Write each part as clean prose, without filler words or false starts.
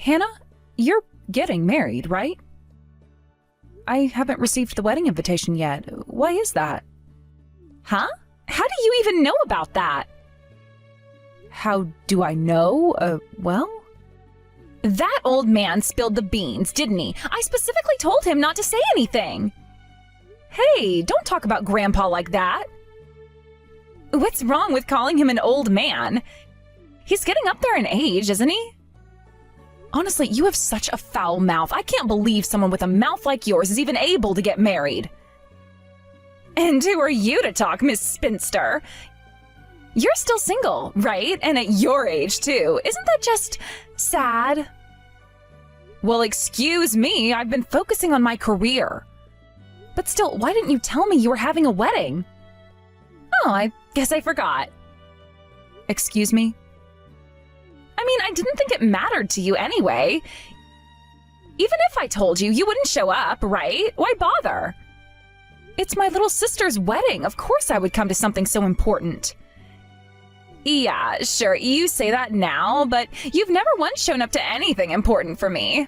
Hannah, you're getting married, right? I haven't received the wedding invitation yet. Why is that? Huh? How do you even know about that? How do I know? Well? That old man spilled the beans, didn't he? I specifically told him not to say anything. Hey, don't talk about Grandpa like that. What's wrong with calling him an old man? He's getting up there in age, isn't he? Honestly, you have such a foul mouth. I can't believe someone with a mouth like yours is even able to get married. And who are you to talk, Miss Spinster? You're still single, right? And at your age, too. Isn't that just sad? Well, excuse me, I've been focusing on my career. But still, why didn't you tell me you were having a wedding? Oh, I guess I forgot. Excuse me? I mean, I didn't think it mattered to you anyway. Even if I told you, you wouldn't show up, right? Why bother? It's my little sister's wedding. Of course I would come to something so important. Yeah, sure, you say that now, but you've never once shown up to anything important for me.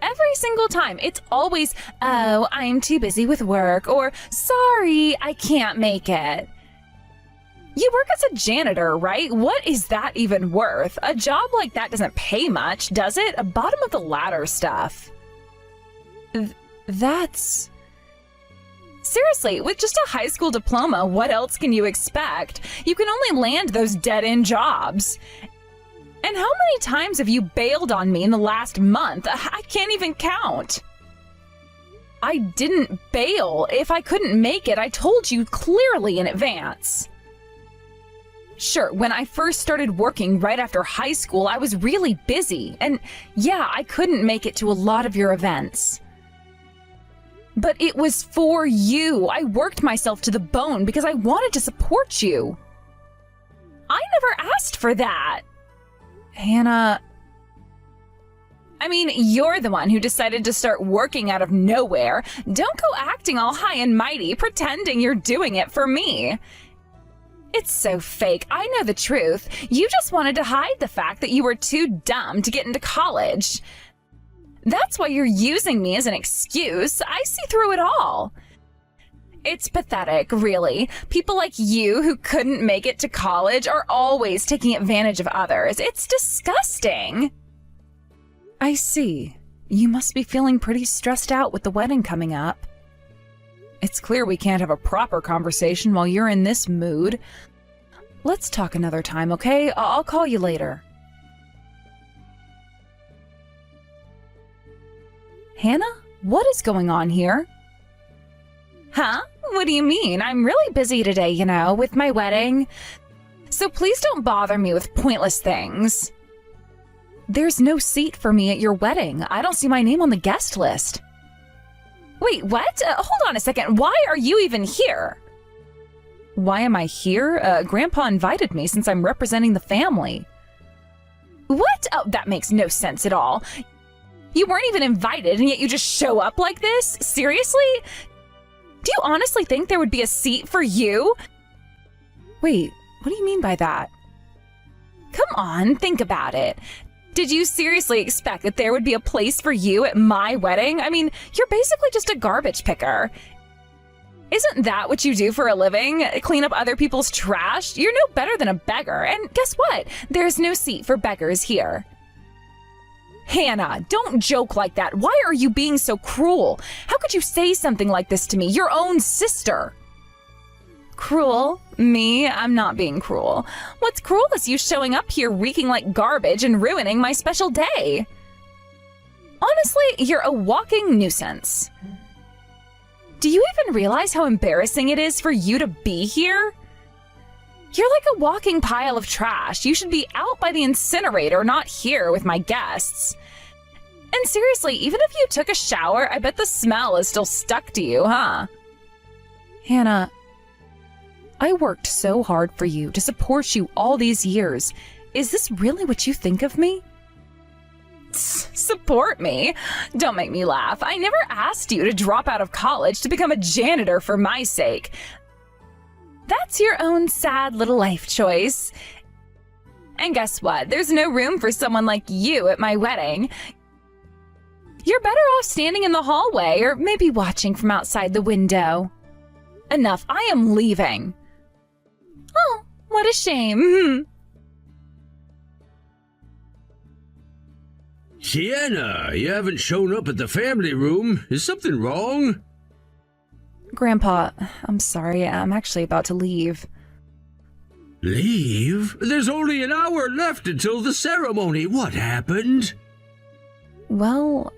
Every single time, it's always, oh, I'm too busy with work, or sorry, I can't make it. You work as a janitor, right? What is that even worth? A job like that doesn't pay much, does it? Bottom of the ladder stuff. That's... Seriously, with just a high school diploma, what else can you expect? You can only land those dead-end jobs. And how many times have you bailed on me in the last month? I can't even count. I didn't bail. If I couldn't make it, I told you clearly in advance. Sure, when I first started working right after high school, I was really busy. And yeah, I couldn't make it to a lot of your events. But it was for you. I worked myself to the bone because I wanted to support you. I never asked for that. Hannah... I mean, you're the one who decided to start working out of nowhere. Don't go acting all high and mighty, pretending you're doing it for me. It's so fake. I know the truth. You just wanted to hide the fact that you were too dumb to get into college. That's why you're using me as an excuse. I see through it all. It's pathetic, really. People like you who couldn't make it to college are always taking advantage of others. It's disgusting. I see. You must be feeling pretty stressed out with the wedding coming up. It's clear we can't have a proper conversation while you're in this mood. Let's talk another time, okay? I'll call you later. Hannah, what is going on here? Huh? What do you mean? I'm really busy today, you know, with my wedding. So please don't bother me with pointless things. There's no seat for me at your wedding. I don't see my name on the guest list. Wait, what? Hold on a second. Why are you even here? Why am I here? Grandpa invited me since I'm representing the family. What? Oh, that makes no sense at all. You weren't even invited, and yet you just show up like this? Seriously? Do you honestly think there would be a seat for you? Wait, what do you mean by that? Come on, think about it. Did you seriously expect that there would be a place for you at my wedding? I mean, you're basically just a garbage picker. Isn't that what you do for a living? Clean up other people's trash? You're no better than a beggar, and guess what? There's no seat for beggars here. Hannah, don't joke like that. Why are you being so cruel? How could you say something like this to me, your own sister? Cruel? Me? I'm not being cruel. What's cruel is you showing up here reeking like garbage and ruining my special day. Honestly, you're a walking nuisance. Do you even realize how embarrassing it is for you to be here? You're like a walking pile of trash. You should be out by the incinerator, not here with my guests. And seriously, even if you took a shower, I bet the smell is still stuck to you, huh? Hannah, I worked so hard for you to support you all these years. Is this really what you think of me? Support me? Don't make me laugh. I never asked you to drop out of college to become a janitor for my sake. That's your own sad little life choice. And guess what? There's no room for someone like you at my wedding. You're better off standing in the hallway or maybe watching from outside the window. Enough, I am leaving. Oh, what a shame. Sienna, you haven't shown up at the family room. Is something wrong? Grandpa, I'm sorry, I'm actually about to leave. Leave? There's only an hour left until the ceremony. What happened? Well...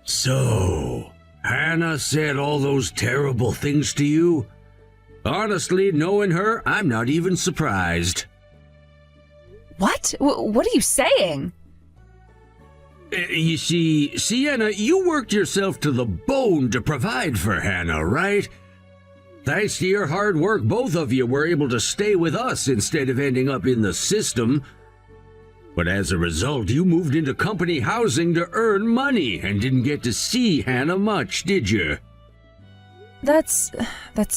So, Hannah said all those terrible things to you? Honestly, knowing her, I'm not even surprised. What? What are you saying? You see, Sienna, you worked yourself to the bone to provide for Hannah, right? Thanks to your hard work, both of you were able to stay with us instead of ending up in the system. But as a result, you moved into company housing to earn money and didn't get to see Hannah much, did you? That's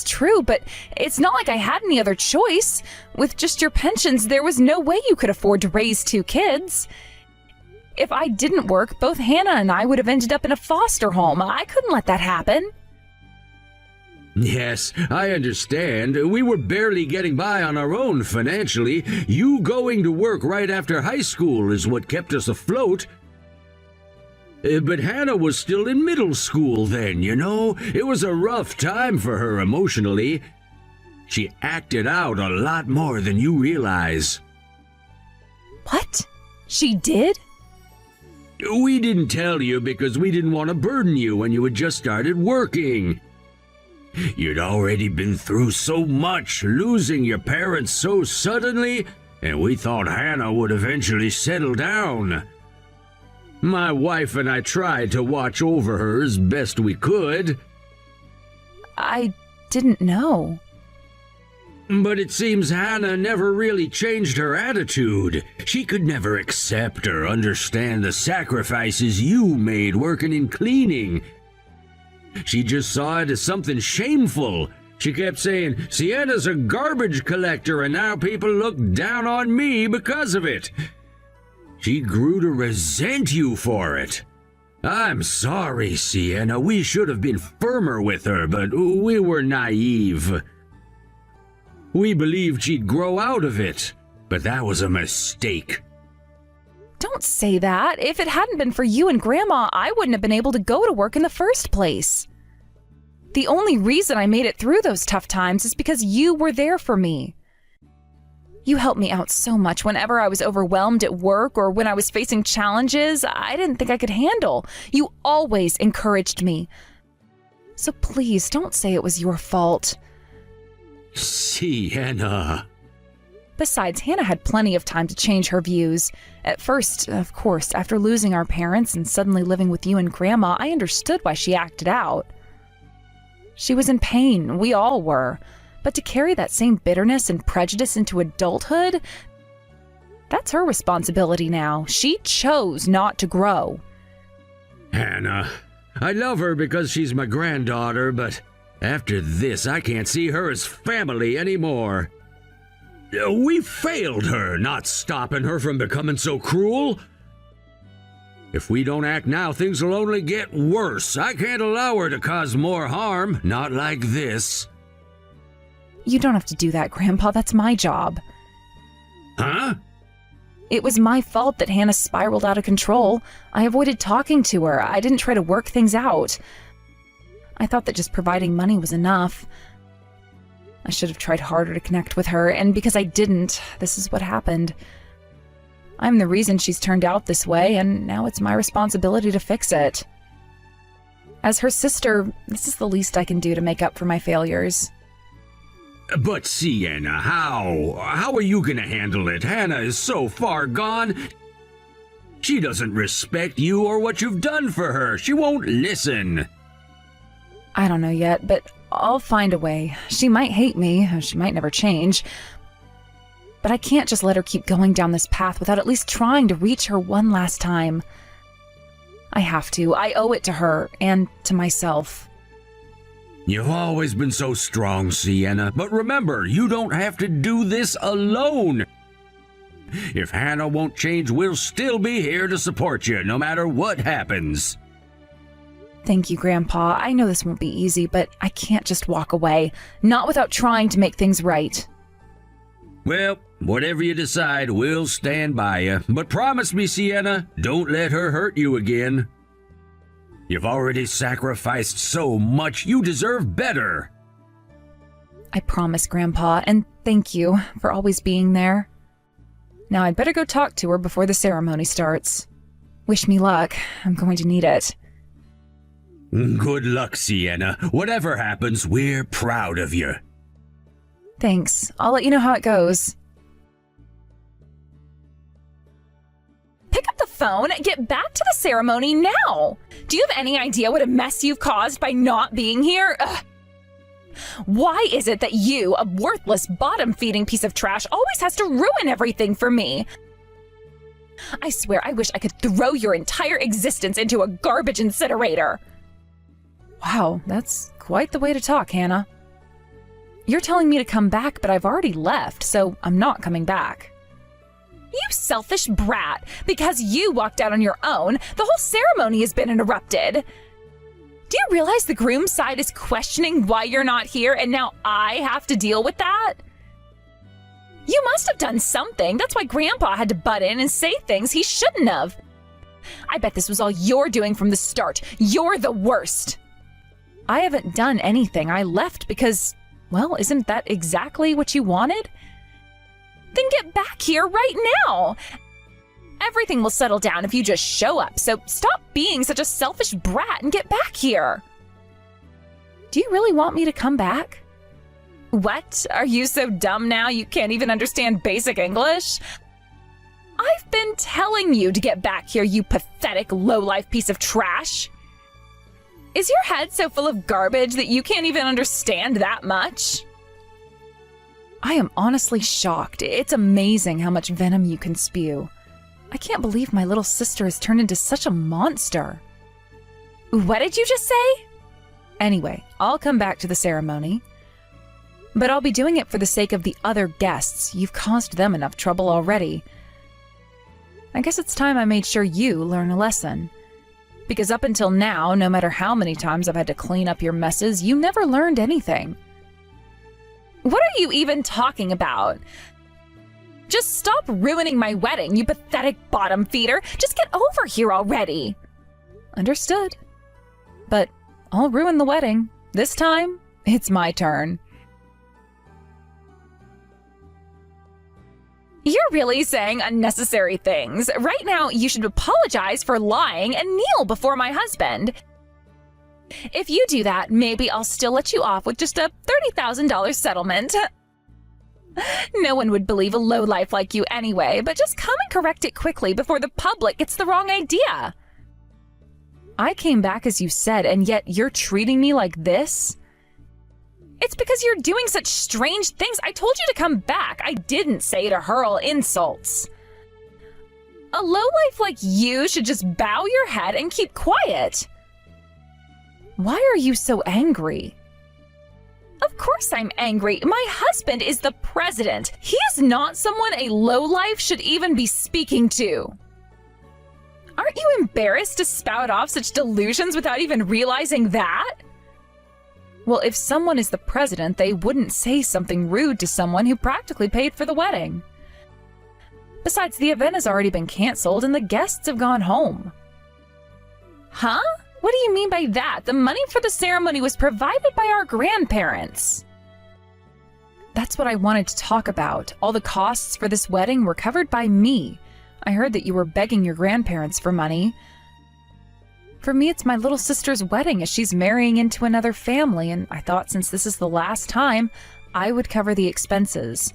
true, but it's not like I had any other choice. With just your pensions, there was no way you could afford to raise 2 kids. If I didn't work, both Hannah and I would have ended up in a foster home. I couldn't let that happen. Yes, I understand. We were barely getting by on our own financially. You going to work right after high school is what kept us afloat. But Hannah was still in middle school then, you know? It was a rough time for her emotionally. She acted out a lot more than you realize. What? She did? We didn't tell you because we didn't want to burden you when you had just started working. You'd already been through so much, losing your parents so suddenly, and we thought Hannah would eventually settle down. My wife and I tried to watch over her as best we could. I didn't know. But it seems Hannah never really changed her attitude. She could never accept or understand the sacrifices you made working in cleaning. She just saw it as something shameful. She kept saying, Sienna's a garbage collector and now people look down on me because of it. She grew to resent you for it. I'm sorry, Sienna. We should have been firmer with her, but we were naive. We believed she'd grow out of it, but that was a mistake. Don't say that. If it hadn't been for you and Grandma, I wouldn't have been able to go to work in the first place. The only reason I made it through those tough times is because you were there for me. You helped me out so much whenever I was overwhelmed at work or when I was facing challenges I didn't think I could handle. You always encouraged me. So please don't say it was your fault. Sienna. Besides, Hannah had plenty of time to change her views. At first, of course, after losing our parents and suddenly living with you and Grandma, I understood why she acted out. She was in pain, we all were. But to carry that same bitterness and prejudice into adulthood, that's her responsibility now. She chose not to grow. Hannah, I love her because she's my granddaughter, but after this, I can't see her as family anymore. We failed her, not stopping her from becoming so cruel. If we don't act now, things will only get worse. I can't allow her to cause more harm, not like this. You don't have to do that, Grandpa. That's my job. Huh? It was my fault that Hannah spiraled out of control. I avoided talking to her. I didn't try to work things out. I thought that just providing money was enough. I should have tried harder to connect with her, and because I didn't, this is what happened. I'm the reason she's turned out this way, and now it's my responsibility to fix it. As her sister, this is the least I can do to make up for my failures. But Sienna, how? How are you gonna handle it? Hannah is so far gone. She doesn't respect you or what you've done for her. She won't listen. I don't know yet, but I'll find a way. She might hate me, she might never change. But I can't just let her keep going down this path without at least trying to reach her one last time. I have to. I owe it to her and to myself. You've always been so strong, Sienna, but remember, you don't have to do this alone. If Hannah won't change, we'll still be here to support you, no matter what happens. Thank you, Grandpa. I know this won't be easy, but I can't just walk away, not without trying to make things right. Well, whatever you decide, we'll stand by you. But promise me, Sienna, don't let her hurt you again. You've already sacrificed so much, you deserve better. I promise, Grandpa, and thank you for always being there. Now I'd better go talk to her before the ceremony starts. Wish me luck. I'm going to need it. Good luck, Sienna. Whatever happens, we're proud of you. Thanks. I'll let you know how it goes. Pick up the phone and get back to the ceremony now. Do you have any idea what a mess you've caused by not being here? Ugh. Why is it that you, a worthless, bottom-feeding piece of trash, always has to ruin everything for me? I swear I wish I could throw your entire existence into a garbage incinerator. Wow, that's quite the way to talk, Hannah. You're telling me to come back, but I've already left, so I'm not coming back. You selfish brat! Because you walked out on your own, the whole ceremony has been interrupted. Do you realize the groom's side is questioning why you're not here, and now I have to deal with that? You must have done something. That's why Grandpa had to butt in and say things he shouldn't have. I bet this was all you're doing from the start. You're the worst. I haven't done anything. I left because, well, isn't that exactly what you wanted? Then get back here right now. Everything will settle down if you just show up, so stop being such a selfish brat and get back here. Do you really want me to come back? What? Are you so dumb now you can't even understand basic English? I've been telling you to get back here, you pathetic, low-life piece of trash. Is your head so full of garbage that you can't even understand that much? I am honestly shocked. It's amazing how much venom you can spew. I can't believe my little sister has turned into such a monster. What did you just say? Anyway, I'll come back to the ceremony. But I'll be doing it for the sake of the other guests. You've caused them enough trouble already. I guess it's time I made sure you learn a lesson. Because up until now, no matter how many times I've had to clean up your messes, you never learned anything. What are you even talking about? Just stop ruining my wedding, you pathetic bottom feeder. Just get over here already. Understood. But I'll ruin the wedding. This time, it's my turn. You're really saying unnecessary things. Right now, you should apologize for lying and kneel before my husband. If you do that, maybe I'll still let you off with just a $30,000 settlement. No one would believe a lowlife like you anyway, but just come and correct it quickly before the public gets the wrong idea. I came back as you said, and yet you're treating me like this? It's because you're doing such strange things. I told you to come back. I didn't say to hurl insults. A lowlife like you should just bow your head and keep quiet. Why are you so angry? Of course I'm angry. My husband is the president. He is not someone a lowlife should even be speaking to. Aren't you embarrassed to spout off such delusions without even realizing that? Well, if someone is the president, they wouldn't say something rude to someone who practically paid for the wedding. Besides, the event has already been canceled and the guests have gone home. Huh? What do you mean by that? The money for the ceremony was provided by our grandparents. That's what I wanted to talk about. All the costs for this wedding were covered by me. I heard that you were begging your grandparents for money. For me, it's my little sister's wedding as she's marrying into another family, and I thought since this is the last time, I would cover the expenses.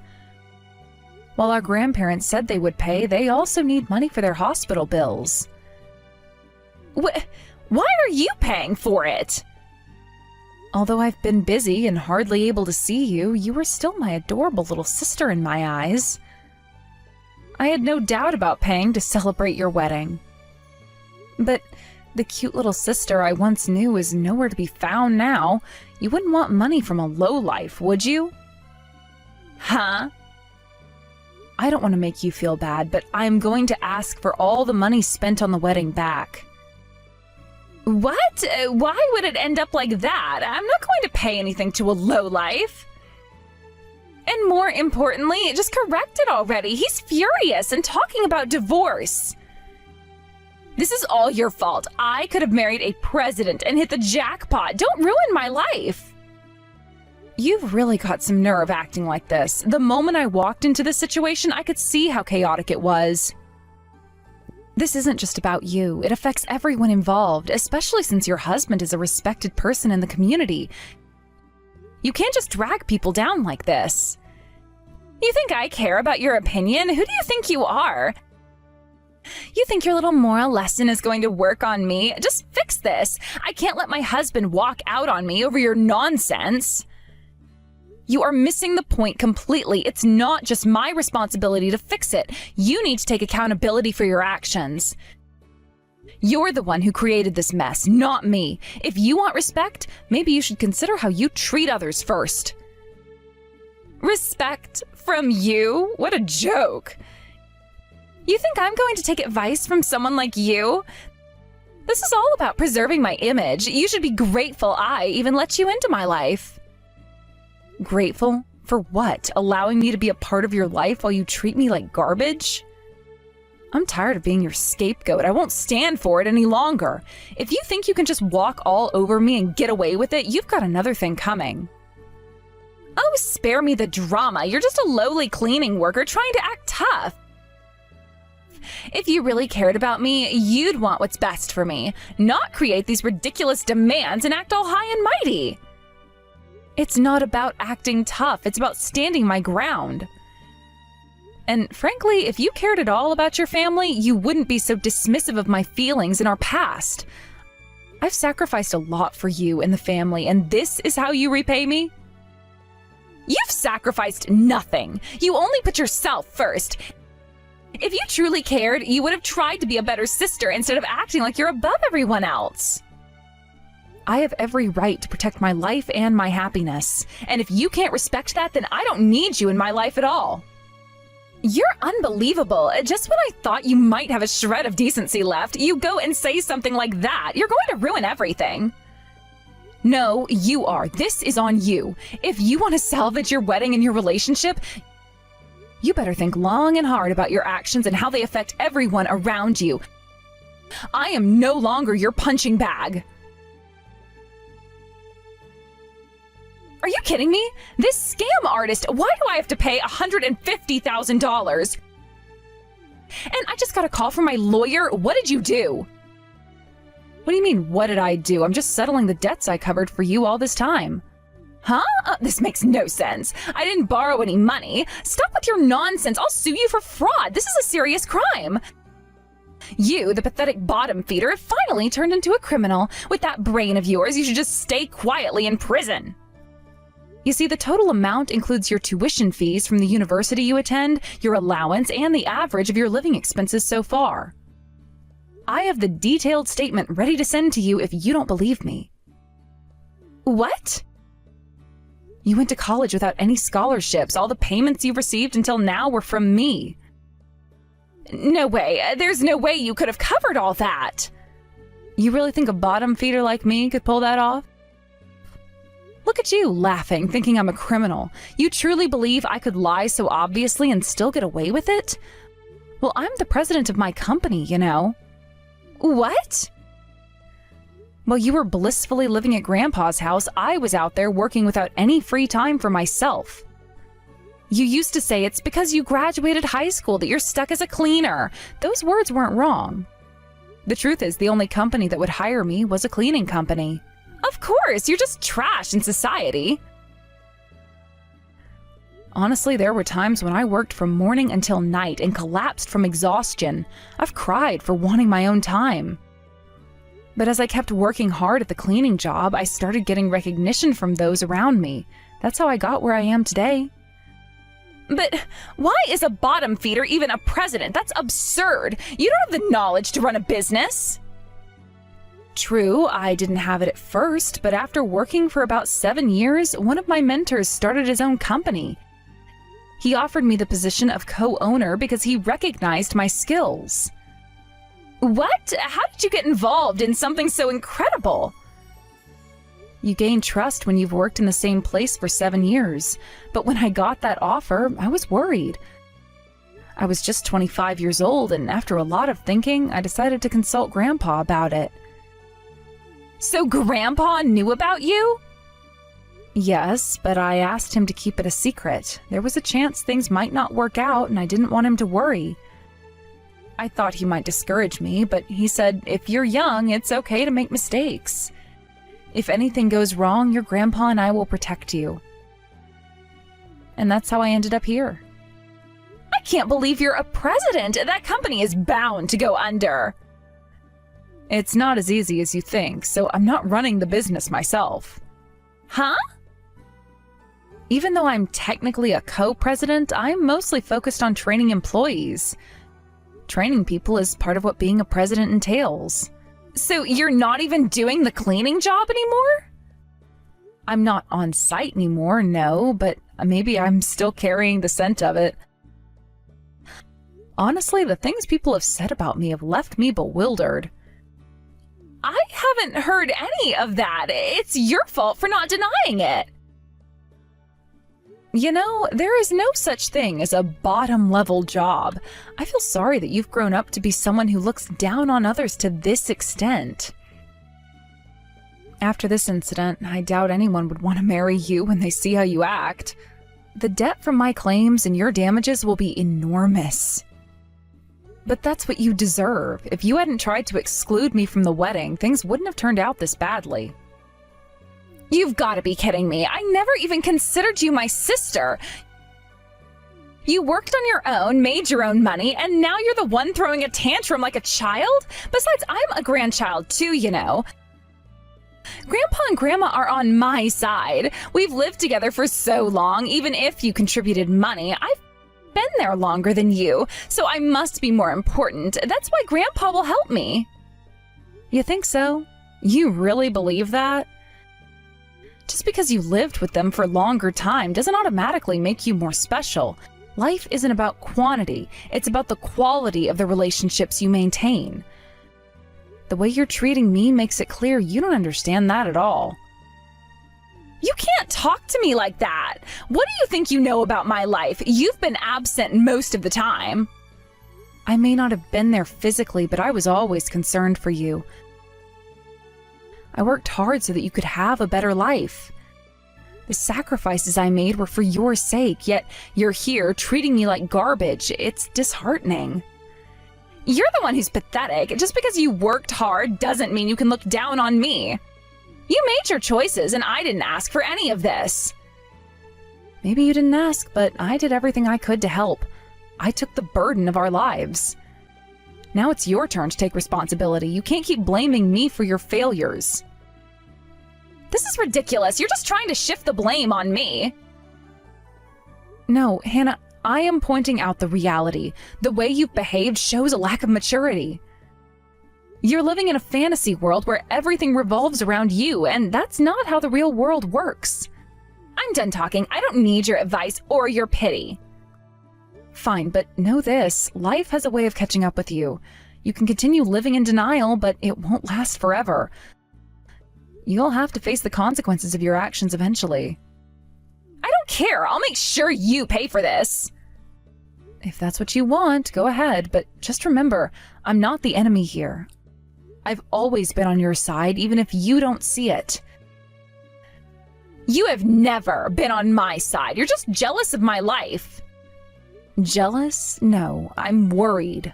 While our grandparents said they would pay, they also need money for their hospital bills. Why are you paying for it? Although I've been busy and hardly able to see you, you were still my adorable little sister in my eyes. I had no doubt about paying to celebrate your wedding. But The cute little sister I once knew is nowhere to be found now. You wouldn't want money from a lowlife, would you? Huh? I don't want to make you feel bad, but I'm going to ask for all the money spent on the wedding back. What? Why would it end up like that? I'm not going to pay anything to a lowlife. And more importantly, just correct it already. He's furious and talking about divorce. This is all your fault. I could have married a president and hit the jackpot. Don't ruin my life. You've really got some nerve acting like this. The moment I walked into this situation, I could see how chaotic it was. This isn't just about you. It affects everyone involved, especially since your husband is a respected person in the community. You can't just drag people down like this. You think I care about your opinion? Who do you think you are? You think your little moral lesson is going to work on me? Just fix this. I can't let my husband walk out on me over your nonsense. You are missing the point completely. It's not just my responsibility to fix it. You need to take accountability for your actions. You're the one who created this mess, not me. If you want respect, maybe you should consider how you treat others first. Respect from you? What a joke. You think I'm going to take advice from someone like you? This is all about preserving my image. You should be grateful I even let you into my life. Grateful? For what? Allowing me to be a part of your life while you treat me like garbage? I'm tired of being your scapegoat. I won't stand for it any longer. If you think you can just walk all over me and get away with it, you've got another thing coming. Oh, spare me the drama. You're just a lowly cleaning worker trying to act tough. If you really cared about me, you'd want what's best for me, not create these ridiculous demands and act all high and mighty. It's not about acting tough. It's about standing my ground. And frankly, if you cared at all about your family, you wouldn't be so dismissive of my feelings in our past. I've sacrificed a lot for you and the family, and this is how you repay me? You've sacrificed nothing. You only put yourself first. If you truly cared, you would have tried to be a better sister instead of acting like you're above everyone else. I have every right to protect my life and my happiness. And if you can't respect that, then I don't need you in my life at all. You're unbelievable. Just when I thought you might have a shred of decency left, you go and say something like that. You're going to ruin everything. No, you are. This is on you. If you want to salvage your wedding and your relationship, you better think long and hard about your actions and how they affect everyone around you. I am no longer your punching bag. Are you kidding me? This scam artist, why do I have to pay $150,000? And I just got a call from my lawyer. What did you do? What do you mean, what did I do? I'm just settling the debts I covered for you all this time. Huh? This makes no sense. I didn't borrow any money. Stop with your nonsense. I'll sue you for fraud. This is a serious crime. You, the pathetic bottom feeder, have finally turned into a criminal. With that brain of yours, you should just stay quietly in prison. You see, the total amount includes your tuition fees from the university you attend, your allowance, and the average of your living expenses so far. I have the detailed statement ready to send to you if you don't believe me. What? You went to college without any scholarships. All the payments you've received until now were from me. No way. There's no way you could have covered all that. You really think a bottom feeder like me could pull that off? Look at you, laughing, thinking I'm a criminal. You truly believe I could lie so obviously and still get away with it? Well, I'm the president of my company, you know. What? While you were blissfully living at Grandpa's house, I was out there working without any free time for myself. You used to say it's because you graduated high school that you're stuck as a cleaner. Those words weren't wrong. The truth is, the only company that would hire me was a cleaning company. Of course, you're just trash in society. Honestly, there were times when I worked from morning until night and collapsed from exhaustion. I've cried for wanting my own time. But as I kept working hard at the cleaning job, I started getting recognition from those around me. That's how I got where I am today. But why is a bottom feeder even a president? That's absurd. You don't have the knowledge to run a business. True, I didn't have it at first, but after working for about 7 years, one of my mentors started his own company. He offered me the position of co-owner because he recognized my skills. What? How did you get involved in something so incredible? You gain trust when you've worked in the same place for 7 years, but when I got that offer, I was worried. I was just 25 years old, and after a lot of thinking, I decided to consult Grandpa about it. So Grandpa knew about you? Yes, but I asked him to keep it a secret. There was a chance things might not work out, and I didn't want him to worry. I thought he might discourage me, but he said, if you're young, it's okay to make mistakes. If anything goes wrong, your grandpa and I will protect you. And that's how I ended up here. I can't believe you're a president! That company is bound to go under. It's not as easy as you think, so I'm not running the business myself. Huh? Even though I'm technically a co-president, I'm mostly focused on training employees. Training people is part of what being a president entails. So you're not even doing the cleaning job anymore? I'm not on site anymore, no, but maybe I'm still carrying the scent of it. Honestly, the things people have said about me have left me bewildered. I haven't heard any of that. It's your fault for not denying it. You know, there is no such thing as a bottom-level job. I feel sorry that you've grown up to be someone who looks down on others to this extent. After this incident, I doubt anyone would want to marry you when they see how you act. The debt from my claims and your damages will be enormous. But that's what you deserve. If you hadn't tried to exclude me from the wedding, things wouldn't have turned out this badly. You've got to be kidding me. I never even considered you my sister. You worked on your own, made your own money, and now you're the one throwing a tantrum like a child? Besides, I'm a grandchild too, you know. Grandpa and Grandma are on my side. We've lived together for so long, even if you contributed money. I've been there longer than you, so I must be more important. That's why Grandpa will help me. You think so? You really believe that? Just because you lived with them for a longer time doesn't automatically make you more special. Life isn't about quantity, it's about the quality of the relationships you maintain. The way you're treating me makes it clear you don't understand that at all. You can't talk to me like that! What do you think you know about my life? You've been absent most of the time. I may not have been there physically, but I was always concerned for you. I worked hard so that you could have a better life. The sacrifices I made were for your sake, yet you're here treating me like garbage. It's disheartening. You're the one who's pathetic. Just because you worked hard doesn't mean you can look down on me. You made your choices, and I didn't ask for any of this. Maybe you didn't ask, but I did everything I could to help. I took the burden of our lives. Now it's your turn to take responsibility. You can't keep blaming me for your failures. This is ridiculous. You're just trying to shift the blame on me. No, Hannah, I am pointing out the reality. The way you've behaved shows a lack of maturity. You're living in a fantasy world where everything revolves around you, and that's not how the real world works. I'm done talking. I don't need your advice or your pity. Fine, but know this. Life has a way of catching up with you. You can continue living in denial, but it won't last forever. You'll have to face the consequences of your actions eventually. I don't care. I'll make sure you pay for this. If that's what you want, go ahead, but just remember, I'm not the enemy here. I've always been on your side, even if you don't see it. You have never been on my side. You're just jealous of my life. Jealous? No, I'm worried.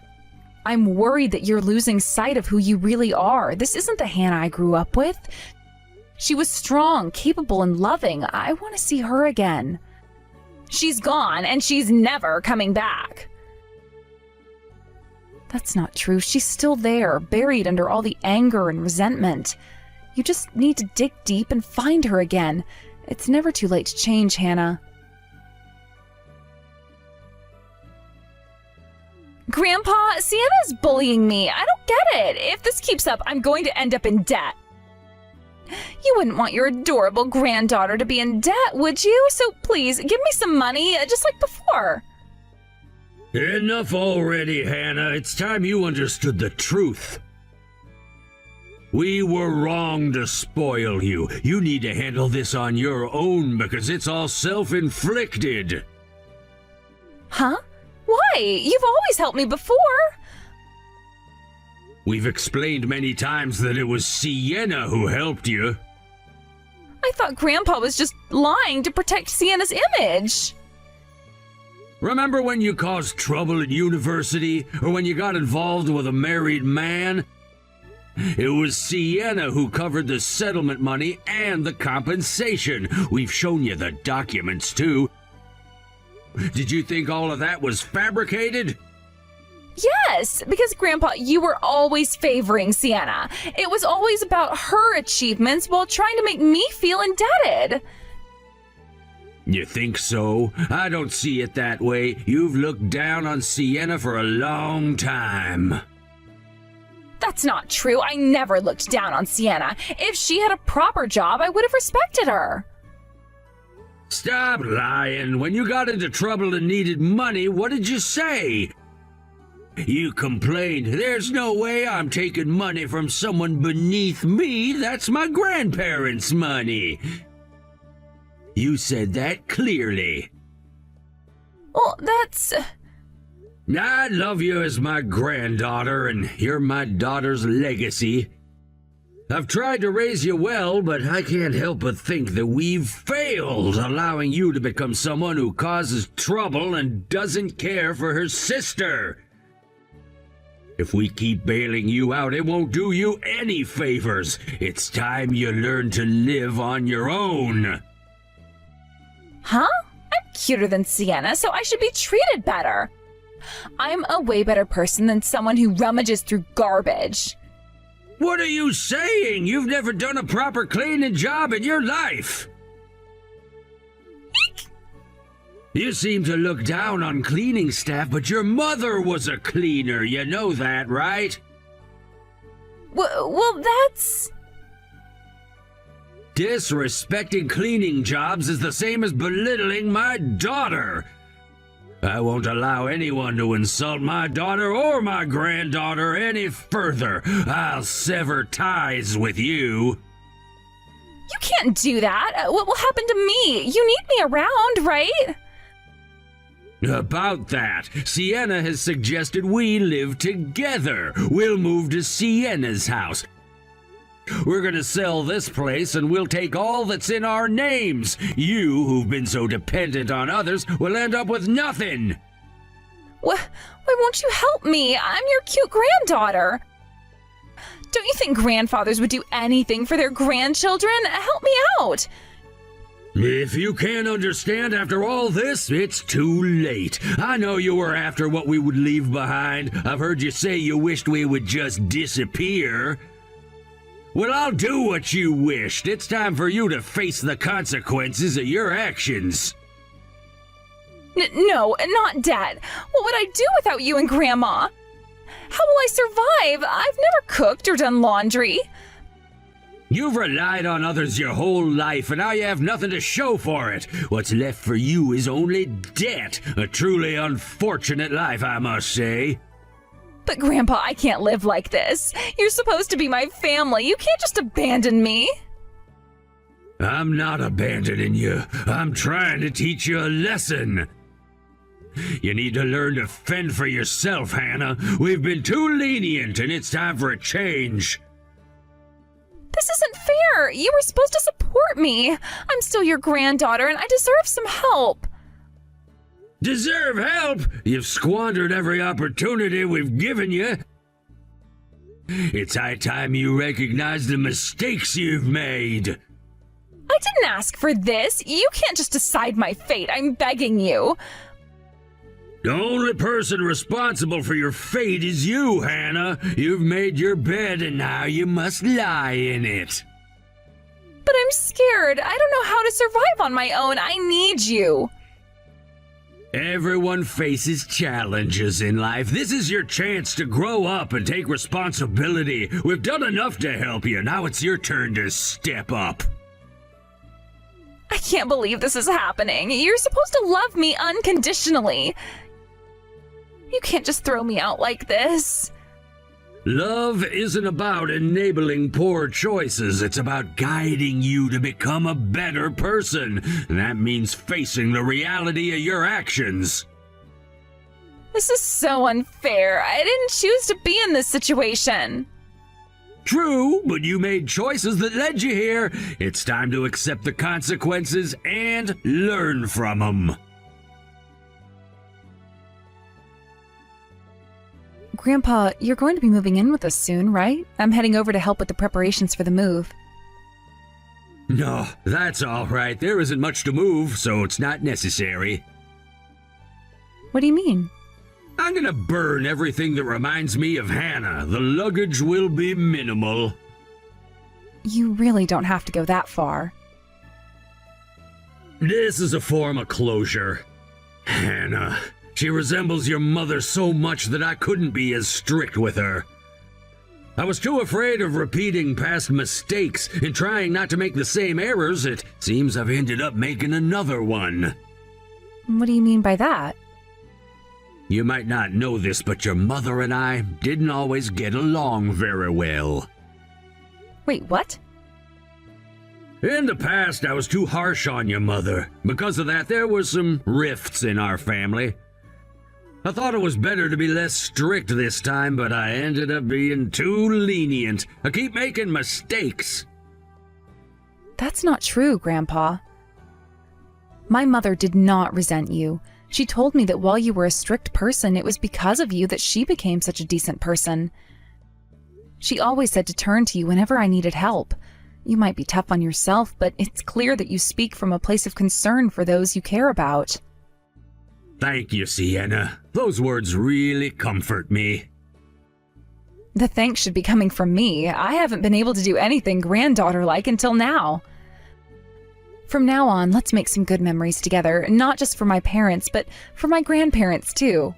I'm worried that you're losing sight of who you really are. This isn't the Hannah I grew up with. She was strong, capable, and loving. I want to see her again. She's gone, and she's never coming back. That's not true. She's still there, buried under all the anger and resentment. You just need to dig deep and find her again. It's never too late to change, Hannah. Grandpa, Sienna's bullying me. I don't get it. If this keeps up, I'm going to end up in debt. You wouldn't want your adorable granddaughter to be in debt, would you? So please, give me some money, just like before. Enough already, Hannah. It's time you understood the truth. We were wrong to spoil you. You need to handle this on your own because it's all self-inflicted. Huh? Why? You've always helped me before. We've explained many times that it was Sienna who helped you. I thought Grandpa was just lying to protect Sienna's image. Remember when you caused trouble at university, or when you got involved with a married man? It was Sienna who covered the settlement money and the compensation. We've shown you the documents, too. Did you think all of that was fabricated? Yes, because Grandpa, you were always favoring Sienna. It was always about her achievements while trying to make me feel indebted. You think so? I don't see it that way. You've looked down on Sienna for a long time. That's not true. I never looked down on Sienna. If she had a proper job, I would have respected her. Stop lying. When you got into trouble and needed money, what did you say? You complained, there's no way I'm taking money from someone beneath me. That's my grandparents' money. You said that clearly. Well, that's... I love you as my granddaughter, and you're my daughter's legacy. I've tried to raise you well, but I can't help but think that we've failed, allowing you to become someone who causes trouble and doesn't care for her sister. If we keep bailing you out, it won't do you any favors. It's time you learn to live on your own. Huh? I'm cuter than Sienna, so I should be treated better. I'm a way better person than someone who rummages through garbage. What are you saying? You've never done a proper cleaning job in your life. You seem to look down on cleaning staff, but your mother was a cleaner. You know that, right? Well, that's... Disrespecting cleaning jobs is the same as belittling my daughter. I won't allow anyone to insult my daughter or my granddaughter any further. I'll sever ties with you. You can't do that. What will happen to me? You need me around, right? About that, Sienna has suggested we live together. We'll move to Sienna's house. We're gonna sell this place and we'll take all that's in our names. You, who've been so dependent on others, will end up with nothing. Why won't you help me? I'm your cute granddaughter. Don't you think grandfathers would do anything for their grandchildren? Help me out. If you can't understand after all this, it's too late. I know you were after what we would leave behind. I've heard you say you wished we would just disappear. Well, I'll do what you wished. It's time for you to face the consequences of your actions. No, not Dad. What would I do without you and Grandma? How will I survive? I've never cooked or done laundry. You've relied on others your whole life, and now you have nothing to show for it. What's left for you is only debt. A truly unfortunate life, I must say. But Grandpa, I can't live like this. You're supposed to be my family. You can't just abandon me. I'm not abandoning you. I'm trying to teach you a lesson. You need to learn to fend for yourself, Hannah. We've been too lenient, and it's time for a change. This isn't fair. You were supposed to support me. I'm still your granddaughter, and I deserve some help. Deserve help? You've squandered every opportunity we've given you. It's high time you recognize the mistakes you've made. I didn't ask for this. You can't just decide my fate. I'm begging you. The only person responsible for your fate is you, Hannah. You've made your bed and now you must lie in it. But I'm scared. I don't know how to survive on my own. I need you. Everyone faces challenges in life. This is your chance to grow up and take responsibility. We've done enough to help you. Now it's your turn to step up. I can't believe this is happening. You're supposed to love me unconditionally. You can't just throw me out like this. Love isn't about enabling poor choices. It's about guiding you to become a better person. And that means facing the reality of your actions. This is so unfair. I didn't choose to be in this situation. True, but you made choices that led you here. It's time to accept the consequences and learn from them. Grandpa, you're going to be moving in with us soon, right? I'm heading over to help with the preparations for the move. No, that's all right. There isn't much to move, so it's not necessary. What do you mean? I'm gonna burn everything that reminds me of Hannah. The luggage will be minimal. You really don't have to go that far. This is a form of closure. Hannah, she resembles your mother so much that I couldn't be as strict with her. I was too afraid of repeating past mistakes and trying not to make the same errors. It seems I've ended up making another one. What do you mean by that? You might not know this, but your mother and I didn't always get along very well. Wait, what? In the past, I was too harsh on your mother. Because of that, there were some rifts in our family. I thought it was better to be less strict this time, but I ended up being too lenient. I keep making mistakes. That's not true, Grandpa. My mother did not resent you. She told me that while you were a strict person, it was because of you that she became such a decent person. She always said to turn to you whenever I needed help. You might be tough on yourself, but it's clear that you speak from a place of concern for those you care about. Thank you, Sienna. Those words really comfort me. The thanks should be coming from me. I haven't been able to do anything granddaughter-like until now. From now on, let's make some good memories together, not just for my parents, but for my grandparents, too.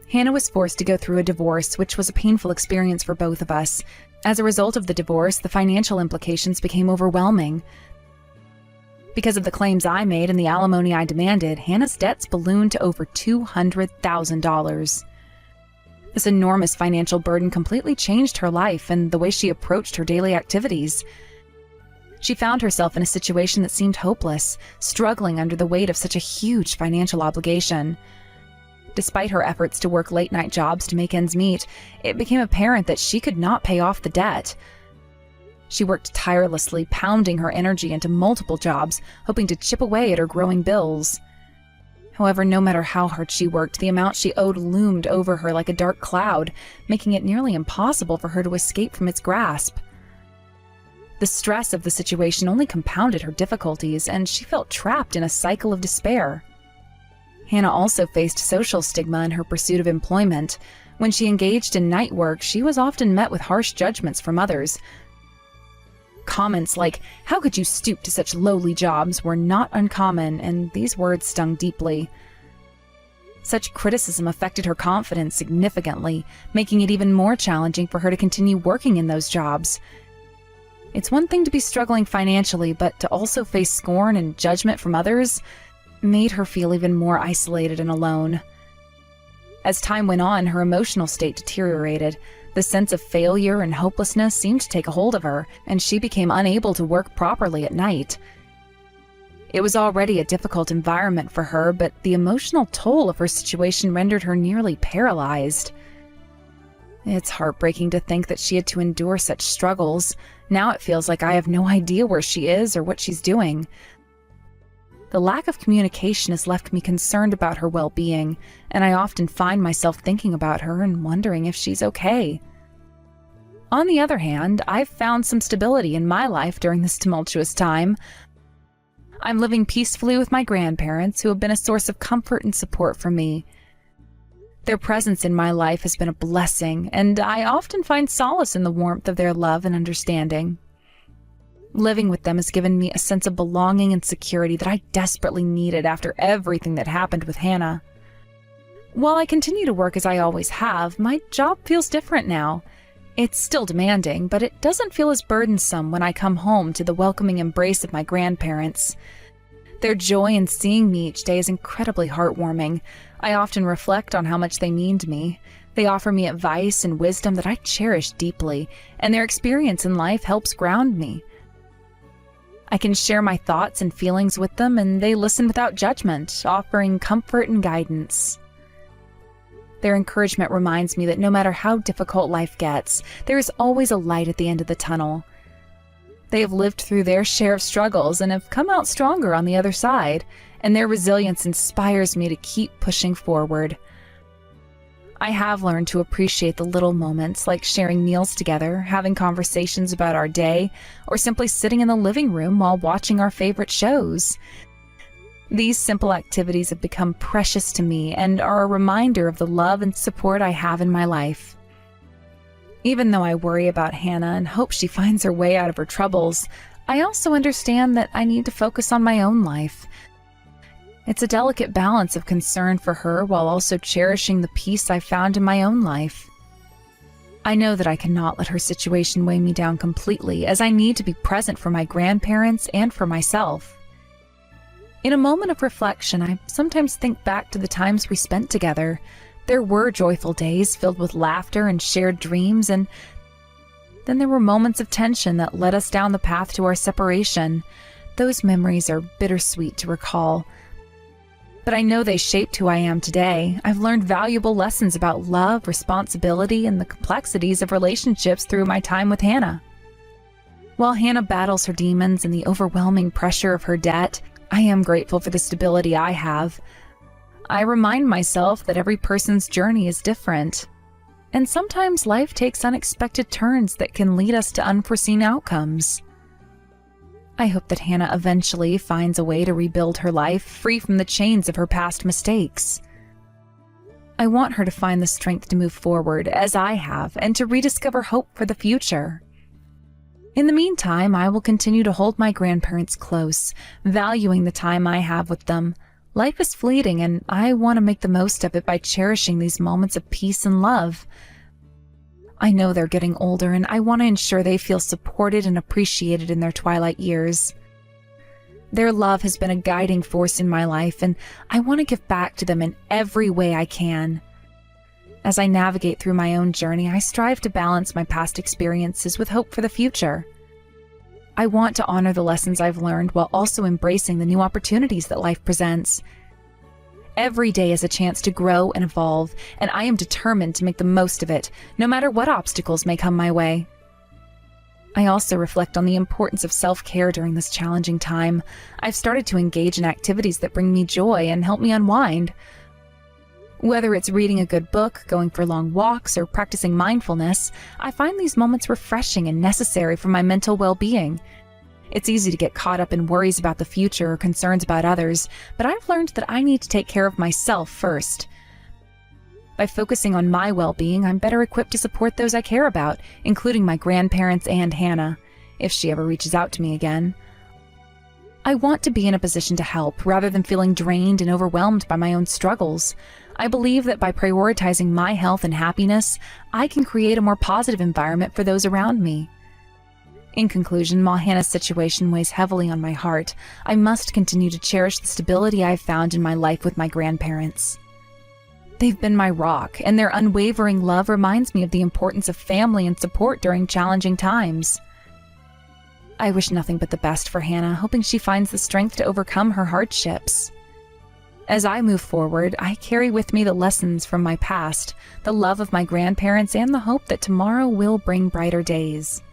Hannah was forced to go through a divorce, which was a painful experience for both of us. As a result of the divorce, the financial implications became overwhelming. Because of the claims I made and the alimony I demanded, Hannah's debts ballooned to over $200,000. This enormous financial burden completely changed her life and the way she approached her daily activities. She found herself in a situation that seemed hopeless, struggling under the weight of such a huge financial obligation. Despite her efforts to work late-night jobs to make ends meet, it became apparent that she could not pay off the debt. She worked tirelessly, pounding her energy into multiple jobs, hoping to chip away at her growing bills. However, no matter how hard she worked, the amount she owed loomed over her like a dark cloud, making it nearly impossible for her to escape from its grasp. The stress of the situation only compounded her difficulties, and she felt trapped in a cycle of despair. Hannah also faced social stigma in her pursuit of employment. When she engaged in night work, she was often met with harsh judgments from others. Comments like, "How could you stoop to such lowly jobs?" were not uncommon, and these words stung deeply. Such criticism affected her confidence significantly, making it even more challenging for her to continue working in those jobs. It's one thing to be struggling financially, but to also face scorn and judgment from others made her feel even more isolated and alone. As time went on, her emotional state deteriorated. The sense of failure and hopelessness seemed to take a hold of her, and she became unable to work properly at night. It was already a difficult environment for her, but the emotional toll of her situation rendered her nearly paralyzed. It's heartbreaking to think that she had to endure such struggles. Now it feels like I have no idea where she is or what she's doing. The lack of communication has left me concerned about her well-being, and I often find myself thinking about her and wondering if she's okay. On the other hand, I've found some stability in my life during this tumultuous time. I'm living peacefully with my grandparents, who have been a source of comfort and support for me. Their presence in my life has been a blessing, and I often find solace in the warmth of their love and understanding. Living with them has given me a sense of belonging and security that I desperately needed after everything that happened with Hannah. While I continue to work as I always have, my job feels different now. It's still demanding, but it doesn't feel as burdensome when I come home to the welcoming embrace of my grandparents. Their joy in seeing me each day is incredibly heartwarming. I often reflect on how much they mean to me. They offer me advice and wisdom that I cherish deeply, and their experience in life helps ground me. I can share my thoughts and feelings with them, and they listen without judgment, offering comfort and guidance. Their encouragement reminds me that no matter how difficult life gets, there is always a light at the end of the tunnel. They have lived through their share of struggles and have come out stronger on the other side, and their resilience inspires me to keep pushing forward. I have learned to appreciate the little moments like sharing meals together, having conversations about our day, or simply sitting in the living room while watching our favorite shows. These simple activities have become precious to me and are a reminder of the love and support I have in my life. Even though I worry about Hannah and hope she finds her way out of her troubles, I also understand that I need to focus on my own life. It's a delicate balance of concern for her while also cherishing the peace I've found in my own life. I know that I cannot let her situation weigh me down completely, as I need to be present for my grandparents and for myself. In a moment of reflection, I sometimes think back to the times we spent together. There were joyful days filled with laughter and shared dreams, and then there were moments of tension that led us down the path to our separation. Those memories are bittersweet to recall, but I know they shaped who I am today. I've learned valuable lessons about love, responsibility, and the complexities of relationships through my time with Hannah. While Hannah battles her demons and the overwhelming pressure of her debt, I am grateful for the stability I have. I remind myself that every person's journey is different, and sometimes life takes unexpected turns that can lead us to unforeseen outcomes. I hope that Hannah eventually finds a way to rebuild her life free from the chains of her past mistakes. I want her to find the strength to move forward, as I have, and to rediscover hope for the future. In the meantime, I will continue to hold my grandparents close, valuing the time I have with them. Life is fleeting, and I want to make the most of it by cherishing these moments of peace and love. I know they're getting older, and I want to ensure they feel supported and appreciated in their twilight years. Their love has been a guiding force in my life, and I want to give back to them in every way I can. As I navigate through my own journey, I strive to balance my past experiences with hope for the future. I want to honor the lessons I've learned while also embracing the new opportunities that life presents. Every day is a chance to grow and evolve, and I am determined to make the most of it, no matter what obstacles may come my way. I also reflect on the importance of self-care during this challenging time. I've started to engage in activities that bring me joy and help me unwind. Whether it's reading a good book, going for long walks, or practicing mindfulness, I find these moments refreshing and necessary for my mental well-being. It's easy to get caught up in worries about the future or concerns about others, but I've learned that I need to take care of myself first. By focusing on my well-being, I'm better equipped to support those I care about, including my grandparents and Hannah, if she ever reaches out to me again. I want to be in a position to help, rather than feeling drained and overwhelmed by my own struggles. I believe that by prioritizing my health and happiness, I can create a more positive environment for those around me. In conclusion, while Hannah's situation weighs heavily on my heart, I must continue to cherish the stability I've found in my life with my grandparents. They've been my rock, and their unwavering love reminds me of the importance of family and support during challenging times. I wish nothing but the best for Hannah, hoping she finds the strength to overcome her hardships. As I move forward, I carry with me the lessons from my past, the love of my grandparents, and the hope that tomorrow will bring brighter days.